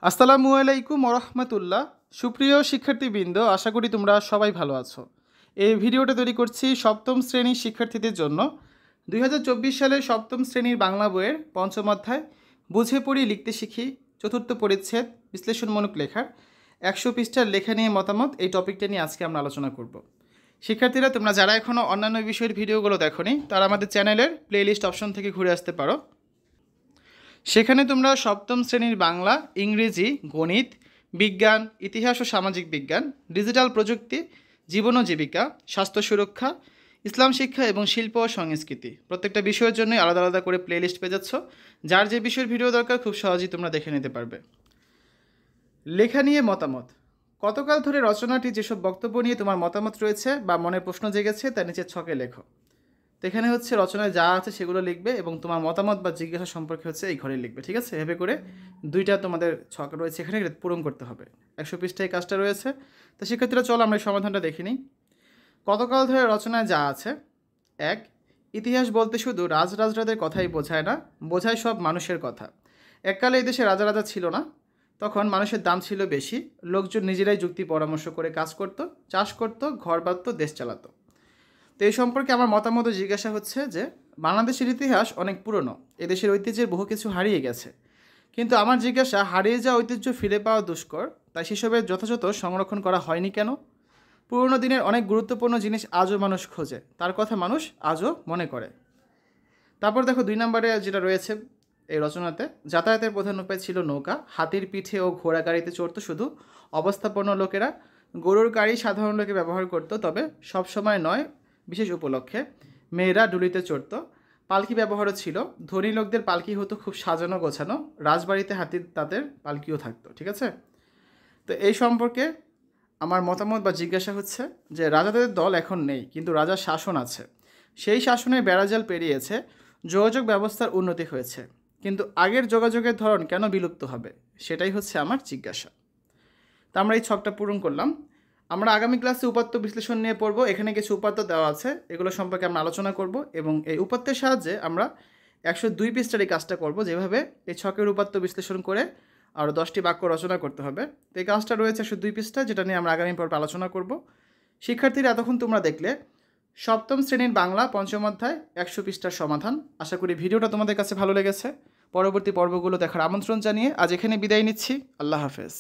আসসালামু আলাইকুম ওরহমতুল্লাহ। সুপ্রিয় শিক্ষার্থীবৃন্দ, আশা করি তোমরা সবাই ভালো আছো। এই ভিডিওটা তৈরি করছি সপ্তম শ্রেণীর শিক্ষার্থীদের জন্য। 2024 সালের সপ্তম শ্রেণীর বাংলা বইয়ের পঞ্চম অধ্যায় বুঝে পড়ি লিখতে শিখি চতুর্থ পরিচ্ছেদ বিশ্লেষণমূলক লেখার 100 পৃষ্ঠার লেখা নিয়ে মতামত, এই টপিকটা নিয়ে আজকে আমরা আলোচনা করব। শিক্ষার্থীরা, তোমরা যারা এখনও অন্যান্য বিষয়ের ভিডিওগুলো দেখোনি তারা আমাদের চ্যানেলের প্লেলিস্ট অপশন থেকে ঘুরে আসতে পারো। সেখানে তোমরা সপ্তম শ্রেণীর বাংলা, ইংরেজি, গণিত, বিজ্ঞান, ইতিহাস ও সামাজিক বিজ্ঞান, ডিজিটাল প্রযুক্তি, জীবন ও জীবিকা, স্বাস্থ্য সুরক্ষা, ইসলাম শিক্ষা এবং শিল্প ও সংস্কৃতি প্রত্যেকটা বিষয়ের জন্যই আলাদা আলাদা করে প্লেলিস্ট পেয়ে যাচ্ছ। যার যে বিষয়ের ভিডিও দরকার খুব সহজেই তোমরা দেখে নিতে পারবে। লেখা নিয়ে মতামত। কতকাল ধরে রচনাটি যেসব বক্তব্য নিয়ে তোমার মতামত রয়েছে বা মনে প্রশ্ন জেগেছে তা নিচের ছকে লেখো। তো এখানে হচ্ছে রচনায় যা আছে সেগুলো লিখবে এবং তোমার মতামত বা জিজ্ঞাসা সম্পর্কে হচ্ছে এই ঘরে লিখবে, ঠিক আছে? এভাবে করে দুইটা তোমাদের ছক রয়েছে, এখানে পূরণ করতে হবে। 100 পৃষ্ঠায় কাজটা রয়েছে। তো শিক্ষার্থীরা, চলো আমরা এই সমাধানটা দেখে নিই। কতকাল ধরে রচনায় যা আছে। 1, ইতিহাস বলতে শুধু রাজরাজরাদের কথাই বোঝায় না, বোঝায় সব মানুষের কথা। এককালে এই দেশে রাজা রাজা ছিল না, তখন মানুষের দাম ছিল বেশি, লোকজন নিজেরাই যুক্তি পরামর্শ করে কাজ করত, চাষ করত, ঘর বাঁধত, দেশ চালাতো। তো এই সম্পর্কে আমার মতামত জিজ্ঞাসা হচ্ছে যে বাংলাদেশের ইতিহাস অনেক পুরনো, এদেশের ঐতিহ্যের বহু কিছু হারিয়ে গেছে, কিন্তু আমার জিজ্ঞাসা, হারিয়ে যাওয়া ঐতিহ্য ফিরে পাওয়া দুষ্কর, তাই সেসবের যথাযথ সংরক্ষণ করা হয়নি কেন? পুরনো দিনের অনেক গুরুত্বপূর্ণ জিনিস আজও মানুষ খোঁজে, তার কথা মানুষ আজও মনে করে। তারপর দেখো 2 নম্বরে যেটা রয়েছে এই রচনাতে, যাতায়াতের প্রধান উপায় ছিল নৌকা, হাতির পিঠে ও ঘোড়া গাড়িতে চড়তো শুধু অবস্থাপন্ন লোকেরা, গরুর গাড়ি সাধারণ লোকে ব্যবহার করত, তবে সব সময় নয়, বিশেষ উপলক্ষে। মেয়েরা ডুলিতে চড়ত, পালকি ব্যবহারও ছিল, ধনী লোকদের পালকি হতো খুব সাজানো গোছানো, রাজবাড়িতে হাতির তাদের পালকিও থাকতো, ঠিক আছে? তো এই সম্পর্কে আমার মতামত বা জিজ্ঞাসা হচ্ছে যে রাজাদের দল এখন নেই, কিন্তু রাজার শাসন আছে, সেই শাসনের বেড়াজাল পেরিয়েছে, যোগাযোগ ব্যবস্থার উন্নতি হয়েছে, কিন্তু আগের যোগাযোগের ধরন কেন বিলুপ্ত হবে, সেটাই হচ্ছে আমার জিজ্ঞাসা। তা আমরা এই ছকটা পূরণ করলাম। আমরা আগামী ক্লাসে উপাত্ত বিশ্লেষণ নিয়ে পড়ব। এখানে কিছু উপাত্ত দেওয়া আছে, এগুলো সম্পর্কে আমরা আলোচনা করব এবং এই উপাত্তের সাহায্যে আমরা 102 পৃষ্ঠার এই কাজটা করব, যেভাবে এই ছকের উপাত্ত বিশ্লেষণ করে আরও 10টি বাক্য রচনা করতে হবে। তো এই কাজটা রয়েছে 102 পৃষ্ঠা, যেটা নিয়ে আমরা আগামী পর্বে আলোচনা করব। শিক্ষার্থীরা, এতক্ষণ তোমরা দেখলে সপ্তম শ্রেণীর বাংলা পঞ্চম অধ্যায় 100 পৃষ্ঠার সমাধান। আশা করি ভিডিওটা তোমাদের কাছে ভালো লেগেছে। পরবর্তী পর্বগুলো দেখার আমন্ত্রণ জানিয়ে আজ এখানে বিদায় নিচ্ছি। আল্লাহ হাফেজ।